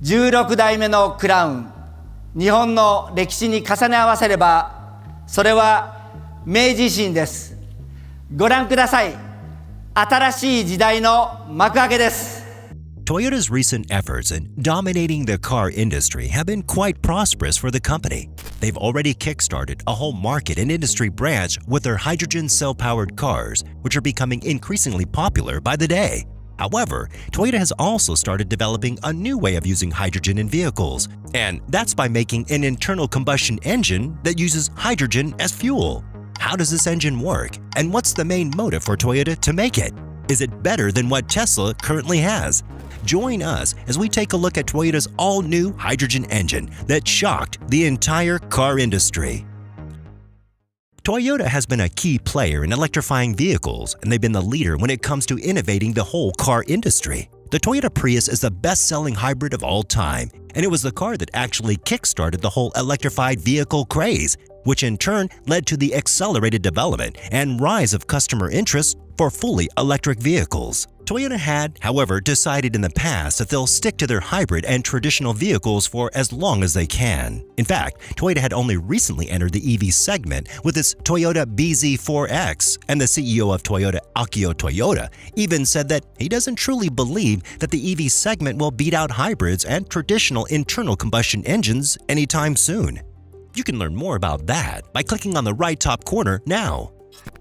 16代目のクラウン、日本の歴史に重ね合わせれば、それは明治維新です。ご覧ください。新しい時代の幕開けです。Toyota's recent efforts in dominating the car industry have been quite prosperous for the company. They've already kickstarted a whole market and industry branch with their hydrogen cell-powered cars, which are becoming increasingly popular by the day. However, Toyota has also started developing a new way of using hydrogen in vehicles, and that's by making an internal combustion engine that uses hydrogen as fuel. How does this engine work, and what's the main motive for Toyota to make it? Is it better than what Tesla currently has? Join us as we take a look at Toyota's all-new hydrogen engine that shocked the entire car industry. Toyota has been a key player in electrifying vehicles, and they've been the leader when it comes to innovating the whole car industry. The Toyota Prius is the best-selling hybrid of all time, and it was the car that actually kick-started the whole electrified vehicle craze, which in turn led to the accelerated development and rise of customer interest for fully electric vehicles. Toyota had, however, decided in the past that they'll stick to their hybrid and traditional vehicles for as long as they can. In fact, Toyota had only recently entered the EV segment with its Toyota BZ4X, and the CEO of Toyota, Akio Toyoda, even said that he doesn't truly believe that the EV segment will beat out hybrids and traditional internal combustion engines anytime soon. You can learn more about that by clicking on the right top corner now.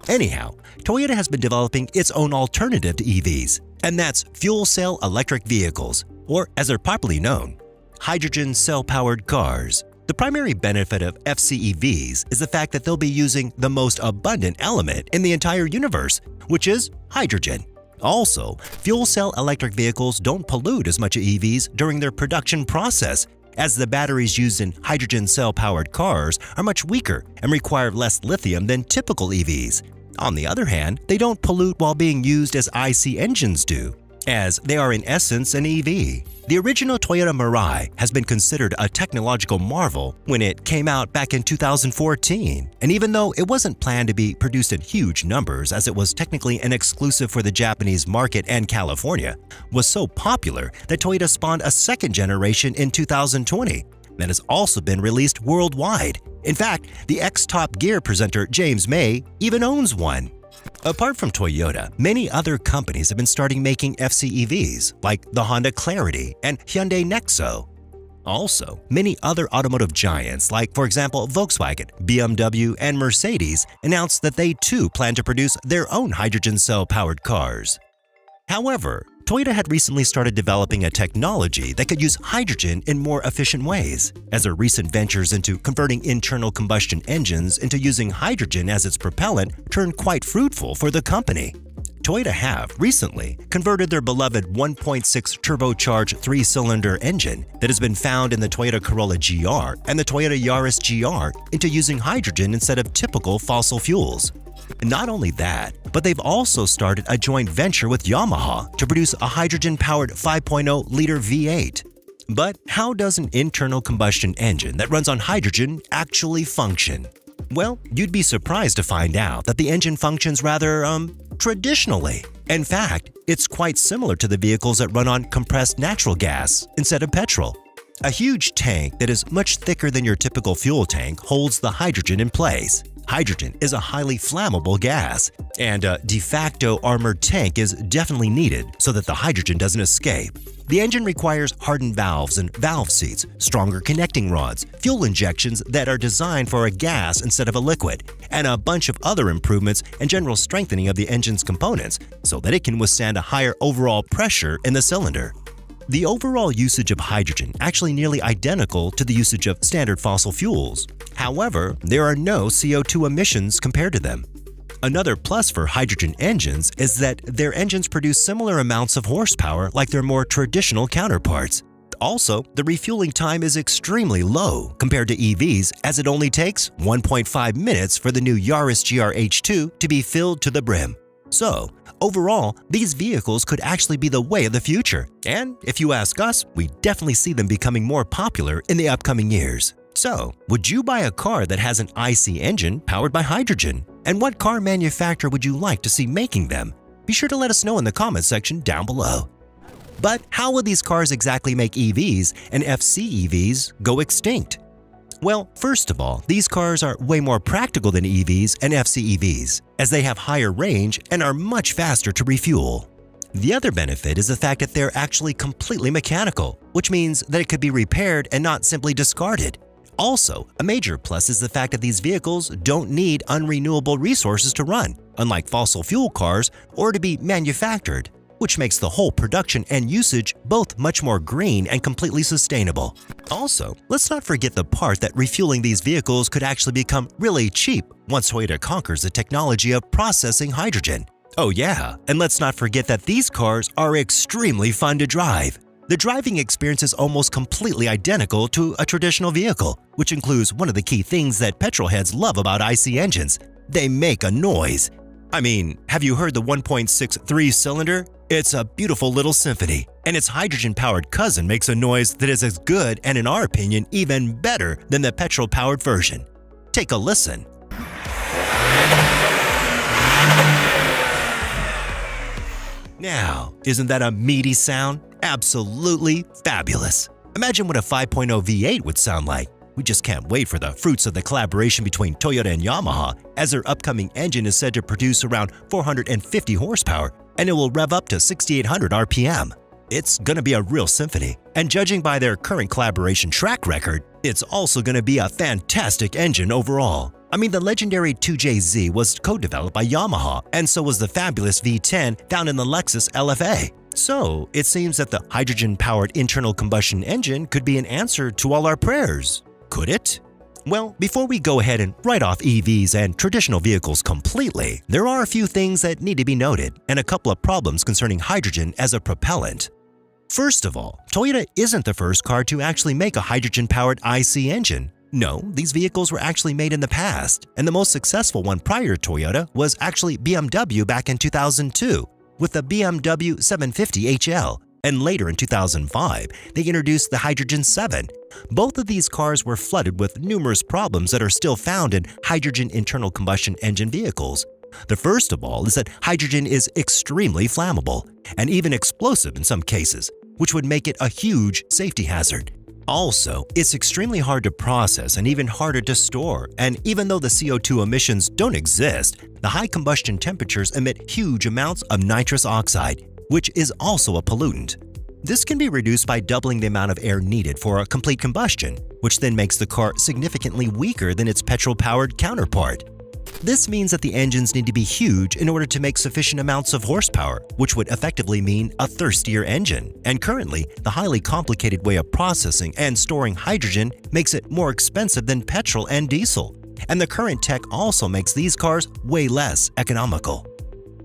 Anyhow, Toyota has been developing its own alternative to EVs, and that's fuel cell electric vehicles, or as they're popularly known, hydrogen cell-powered cars. The primary benefit of FCEVs is the fact that they'll be using the most abundant element in the entire universe, which is hydrogen. Also, fuel cell electric vehicles don't pollute as much as EVs during their production process, as the batteries used in hydrogen cell-powered cars are much weaker and require less lithium than typical EVs. On the other hand, they don't pollute while being used as IC engines do, as they are in essence an EV. The original Toyota Mirai has been considered a technological marvel when it came out back in 2014, and even though it wasn't planned to be produced in huge numbers as it was technically an exclusive for the Japanese market and California, was so popular that Toyota spawned a second generation in 2020 that has also been released worldwide. In fact, the ex-Top Gear presenter James May even owns one. Apart from Toyota, many other companies have been starting making FCEVs, like the Honda Clarity and Hyundai Nexo. Also, many other automotive giants, like for example Volkswagen, BMW, and Mercedes, announced that they too plan to produce their own hydrogen cell-powered cars. However, Toyota had recently started developing a technology that could use hydrogen in more efficient ways, as their recent ventures into converting internal combustion engines into using hydrogen as its propellant turned quite fruitful for the company. Toyota have recently converted their beloved 1.6 turbocharged three-cylinder engine that has been found in the Toyota Corolla GR and the Toyota Yaris GR into using hydrogen instead of typical fossil fuels. Not only that, but they've also started a joint venture with Yamaha to produce a hydrogen-powered 5.0-liter V8. But how does an internal combustion engine that runs on hydrogen actually function? Well, you'd be surprised to find out that the engine functions rather, traditionally. In fact, it's quite similar to the vehicles that run on compressed natural gas instead of petrol. A huge tank that is much thicker than your typical fuel tank holds the hydrogen in place. Hydrogen is a highly flammable gas, and a de facto armored tank is definitely needed so that the hydrogen doesn't escape. The engine requires hardened valves and valve seats, stronger connecting rods, fuel injections that are designed for a gas instead of a liquid, and a bunch of other improvements and general strengthening of the engine's components so that it can withstand a higher overall pressure in the cylinder. The overall usage of hydrogen actually nearly identical to the usage of standard fossil fuels. However, there are no CO2 emissions compared to them. Another plus for hydrogen engines is that their engines produce similar amounts of horsepower like their more traditional counterparts. Also, the refueling time is extremely low compared to EVs, as it only takes 1.5 minutes for the new Yaris GR H2 to be filled to the brim. So, overall, these vehicles could actually be the way of the future, and if you ask us, we definitely see them becoming more popular in the upcoming years. So, would you buy a car that has an IC engine powered by hydrogen? And what car manufacturer would you like to see making them? Be sure to let us know in the comments section down below. But how will these cars exactly make EVs and FCEVs go extinct? Well, first of all, these cars are way more practical than EVs and FCEVs, as they have higher range and are much faster to refuel. The other benefit is the fact that they're actually completely mechanical, which means that it could be repaired and not simply discarded. Also, a major plus is the fact that these vehicles don't need unrenewable resources to run, unlike fossil fuel cars, or to be manufactured, which makes the whole production and usage both much more green and completely sustainable. Also, let's not forget the part that refueling these vehicles could actually become really cheap once Toyota conquers the technology of processing hydrogen. Oh yeah, and let's not forget that these cars are extremely fun to drive. The driving experience is almost completely identical to a traditional vehicle, which includes one of the key things that petrol heads love about IC engines. They make a noise. I mean, have you heard the 1.63 cylinder? It's a beautiful little symphony, and its hydrogen-powered cousin makes a noise that is as good and, in our opinion, even better than the petrol-powered version. Take a listen. Now, isn't that a meaty sound? Absolutely fabulous. Imagine what a 5.0 V8 would sound like. We just can't wait for the fruits of the collaboration between Toyota and Yamaha, as their upcoming engine is said to produce around 450 horsepower, and it will rev up to 6,800 RPM. It's gonna be a real symphony, and judging by their current collaboration track record, it's also gonna be a fantastic engine overall. I mean, the legendary 2JZ was co-developed by Yamaha, and so was the fabulous V10 found in the Lexus LFA. So, it seems that the hydrogen-powered internal combustion engine could be an answer to all our prayers. Could it? Well, before we go ahead and write off EVs and traditional vehicles completely, there are a few things that need to be noted and a couple of problems concerning hydrogen as a propellant. First of all, Toyota isn't the first car to actually make a hydrogen-powered IC engine. No, these vehicles were actually made in the past, and the most successful one prior to Toyota was actually BMW back in 2002 with the BMW 750 HL, and later in 2005, they introduced the Hydrogen 7. Both of these cars were flooded with numerous problems that are still found in hydrogen internal combustion engine vehicles. The first of all is that hydrogen is extremely flammable, and even explosive in some cases, which would make it a huge safety hazard. Also, it's extremely hard to process and even harder to store, and even though the CO2 emissions don't exist, the high combustion temperatures emit huge amounts of nitrous oxide, which is also a pollutant. This can be reduced by doubling the amount of air needed for a complete combustion, which then makes the car significantly weaker than its petrol-powered counterpart. This means that the engines need to be huge in order to make sufficient amounts of horsepower, which would effectively mean a thirstier engine. And currently, the highly complicated way of processing and storing hydrogen makes it more expensive than petrol and diesel. And the current tech also makes these cars way less economical.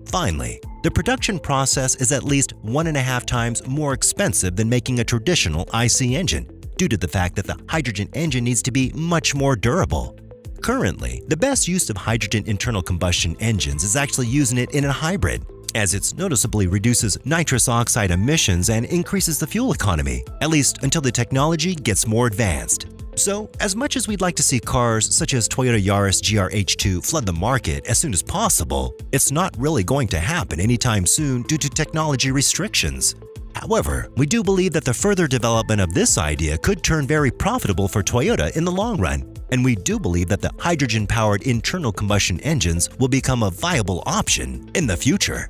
Finally, the production process is at least 1.5 times more expensive than making a traditional IC engine, due to the fact that the hydrogen engine needs to be much more durable. Currently, the best use of hydrogen internal combustion engines is actually using it in a hybrid, as it noticeably reduces nitrous oxide emissions and increases the fuel economy, at least until the technology gets more advanced. So, as much as we'd like to see cars such as Toyota Yaris GR-H2 flood the market as soon as possible, it's not really going to happen anytime soon due to technology restrictions. However, we do believe that the further development of this idea could turn very profitable for Toyota in the long run, and we do believe that the hydrogen-powered internal combustion engines will become a viable option in the future.